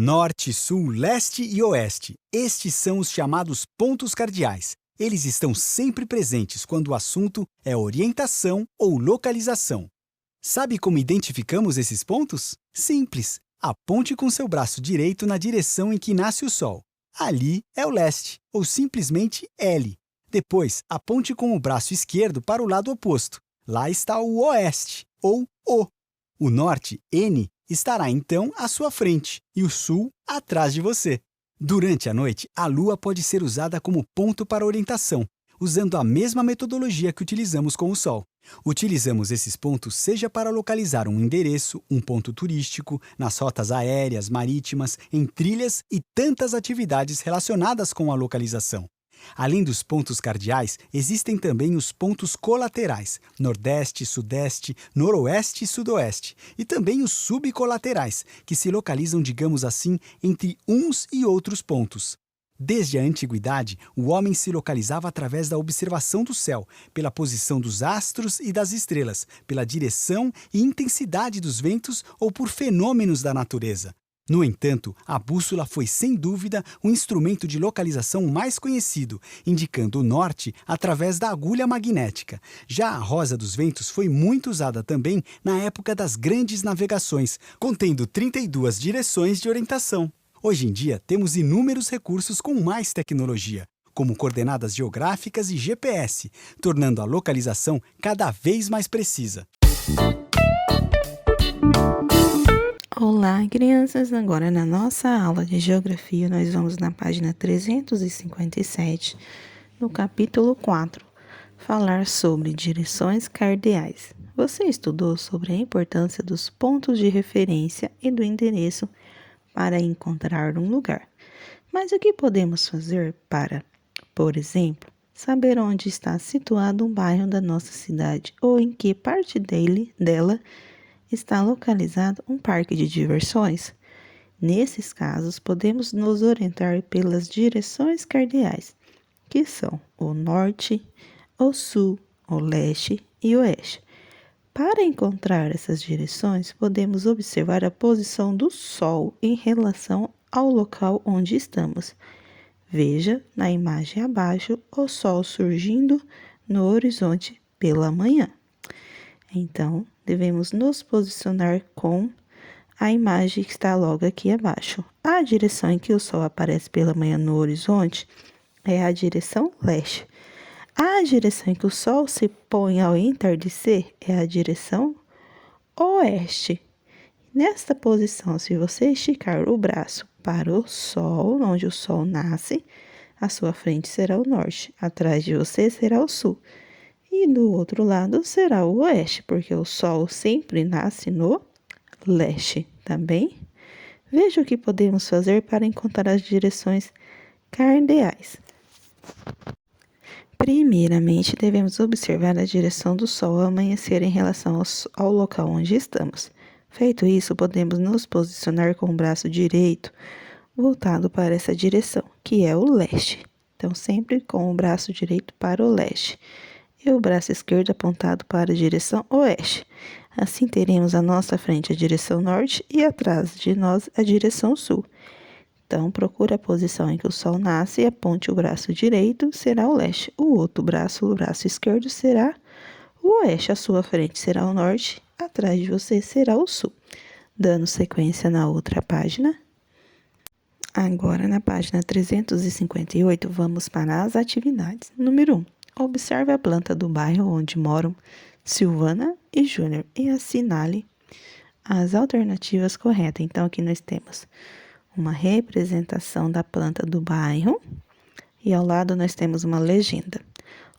Norte, sul, leste e oeste. Estes são os chamados pontos cardeais. Eles estão sempre presentes quando o assunto é orientação ou localização. Sabe como identificamos esses pontos? Simples. Aponte com seu braço direito na direção em que nasce o Sol. Ali é o leste, ou simplesmente L. Depois, aponte com o braço esquerdo para o lado oposto. Lá está o oeste, ou O. O norte, N, estará então à sua frente e o sul atrás de você. Durante a noite, a Lua pode ser usada como ponto para orientação, usando a mesma metodologia que utilizamos com o Sol. Utilizamos esses pontos seja para localizar um endereço, um ponto turístico, nas rotas aéreas, marítimas, em trilhas e tantas atividades relacionadas com a localização. Além dos pontos cardeais, existem também os pontos colaterais, nordeste, sudeste, noroeste e sudoeste, e também os subcolaterais, que se localizam, digamos assim, entre uns e outros pontos. Desde a antiguidade, o homem se localizava através da observação do céu, pela posição dos astros e das estrelas, pela direção e intensidade dos ventos ou por fenômenos da natureza. No entanto, a bússola foi sem dúvida o instrumento de localização mais conhecido, indicando o norte através da agulha magnética. Já a rosa dos ventos foi muito usada também na época das grandes navegações, contendo 32 direções de orientação. Hoje em dia, temos inúmeros recursos com mais tecnologia, como coordenadas geográficas e GPS, tornando a localização cada vez mais precisa. Olá, crianças! Agora na nossa aula de Geografia, nós vamos na página 357, no capítulo 4, falar sobre direções cardeais. Você estudou sobre a importância dos pontos de referência e do endereço para encontrar um lugar. Mas o que podemos fazer para, por exemplo, saber onde está situado um bairro da nossa cidade ou em que parte dela está localizado um parque de diversões? Nesses casos, podemos nos orientar pelas direções cardeais, que são o norte, o sul, o leste e o oeste. Para encontrar essas direções, podemos observar a posição do Sol em relação ao local onde estamos. Veja na imagem abaixo o Sol surgindo no horizonte pela manhã. Então, devemos nos posicionar com a imagem que está logo aqui abaixo. A direção em que o Sol aparece pela manhã no horizonte é a direção leste. A direção em que o Sol se põe ao entardecer é a direção oeste. Nesta posição, se você esticar o braço para o Sol, onde o Sol nasce, à sua frente será o norte, atrás de você será o sul. E do outro lado será o oeste, porque o Sol sempre nasce no leste, tá bem? Veja o que podemos fazer para encontrar as direções cardeais. Primeiramente, devemos observar a direção do Sol ao amanhecer em relação ao local onde estamos. Feito isso, podemos nos posicionar com o braço direito voltado para essa direção, que é o leste. Então, sempre com o braço direito para o leste e o braço esquerdo apontado para a direção oeste. Assim, teremos à nossa frente a direção norte e atrás de nós a direção sul. Então, procure a posição em que o Sol nasce e aponte o braço direito, será o leste. O braço esquerdo, será o oeste. À sua frente será o norte, atrás de você será o sul. Dando sequência na outra página. Agora, na página 358, vamos para as atividades. Número 1. Observe a planta do bairro onde moram Silvana e Júnior e assinale as alternativas corretas. Então, aqui nós temos uma representação da planta do bairro e ao lado nós temos uma legenda,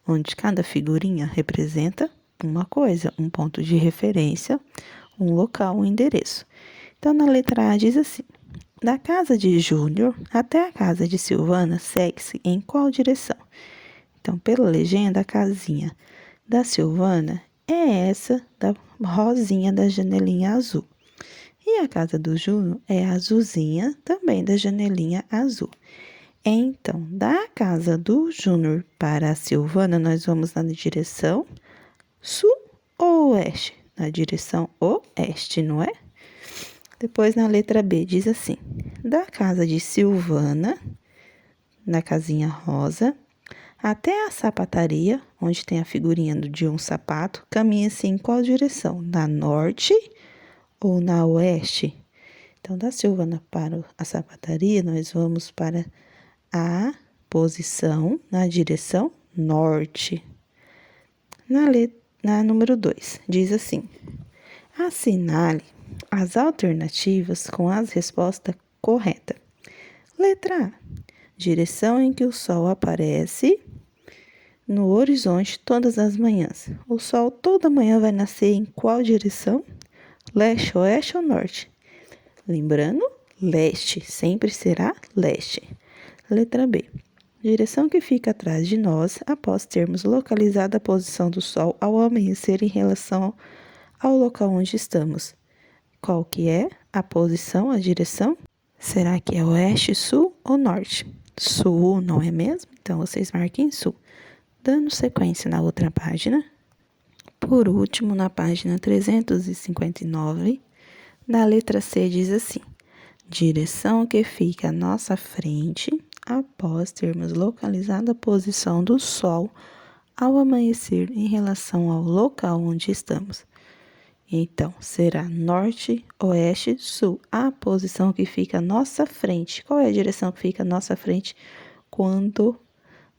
onde cada figurinha representa uma coisa, um ponto de referência, um local, um endereço. Então, na letra A diz assim: da casa de Júnior até a casa de Silvana segue-se em qual direção? Então, pela legenda, a casinha da Silvana é essa da rosinha da janelinha azul. E a casa do Júnior é azulzinha, também da janelinha azul. Então, da casa do Júnior para a Silvana, nós vamos na direção sul ou oeste? Na direção oeste, não é? Depois, na letra B, diz assim: da casa de Silvana, na casinha rosa, até a sapataria, onde tem a figurinha de um sapato, caminha-se em qual direção? Na norte ou na oeste? Então, da Silvana para a sapataria, nós vamos para a posição na direção norte. Na número 2, diz assim: assinale as alternativas com as respostas corretas. Letra A: direção em que o sol aparece no horizonte todas as manhãs. O sol toda manhã vai nascer em qual direção? Leste, oeste ou norte? Lembrando, leste sempre será leste. Letra B: direção que fica atrás de nós após termos localizado a posição do sol ao amanhecer em relação ao local onde estamos. Qual que é a posição, a direção? Será que é oeste, sul ou norte? Sul, não é mesmo? Então, vocês marquem sul. Dando sequência na outra página. Por último, na página 359, na letra C diz assim: direção que fica à nossa frente após termos localizado a posição do sol ao amanhecer em relação ao local onde estamos. Então, será norte, oeste, sul. A posição que fica à nossa frente. Qual é a direção que fica à nossa frente quando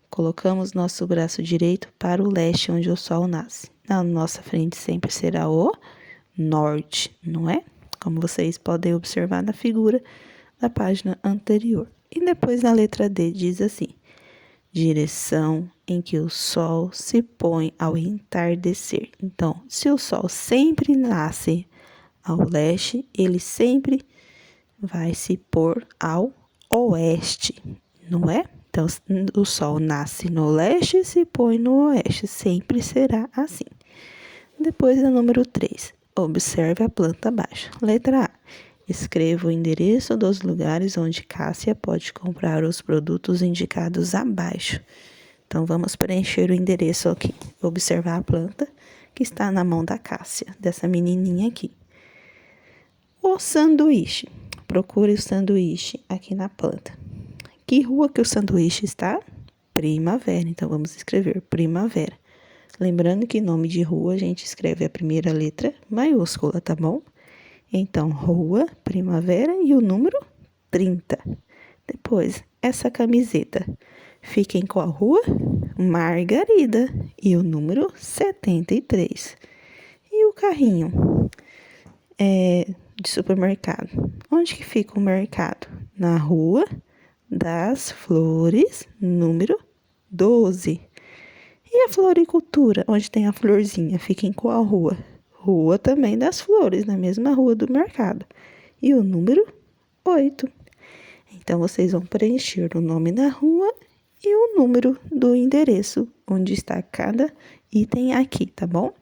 colocamos nosso braço direito para o leste, onde o sol nasce? Na nossa frente sempre será o norte, não é? Como vocês podem observar na figura da página anterior. E depois na letra D diz assim: direção em que o sol se põe ao entardecer. Então, se o sol sempre nasce ao leste, ele sempre vai se pôr ao oeste, não é? Então, o sol nasce no leste e se põe no oeste, sempre será assim. Depois, a número 3, observe a planta abaixo. Letra A: escreva o endereço dos lugares onde Cássia pode comprar os produtos indicados abaixo. Então, vamos preencher o endereço aqui. Observar a planta que está na mão da Cássia, dessa menininha aqui. O sanduíche. Procure o sanduíche aqui na planta. Que rua que o sanduíche está? Primavera. Então, vamos escrever Primavera. Lembrando que nome de rua a gente escreve a primeira letra maiúscula, tá bom? Então, rua, Primavera e o número 30. Depois, essa camiseta fica em qual rua? Margarida e o número 73. E o carrinho de supermercado. Onde que fica o mercado? Na Rua das Flores, número 12. E a floricultura, onde tem a florzinha, fica em qual rua? Rua também das Flores, na mesma rua do mercado. E o número 8. Então, vocês vão preencher o nome da rua e o número do endereço, onde está cada item aqui, tá bom?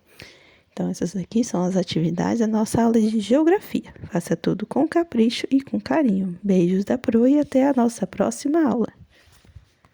Então, essas aqui são as atividades da nossa aula de geografia. Faça tudo com capricho e com carinho. Beijos da Pro e até a nossa próxima aula.